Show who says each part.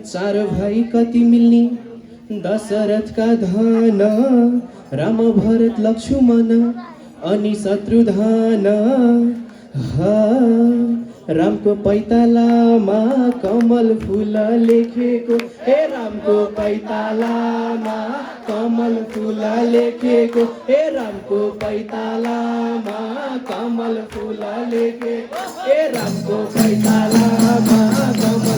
Speaker 1: चार भाइ कति मिल्ने दशरथका धन राम भरत लक्ष्मण अनि शत्रुधन रामको पैतालामा कमल फुल लेखेको हे रामको पैतालामा कमल फुल लेखेको हे रामको पैतालामा कमल फुल लेखेको हे रामको पैतालामा कमल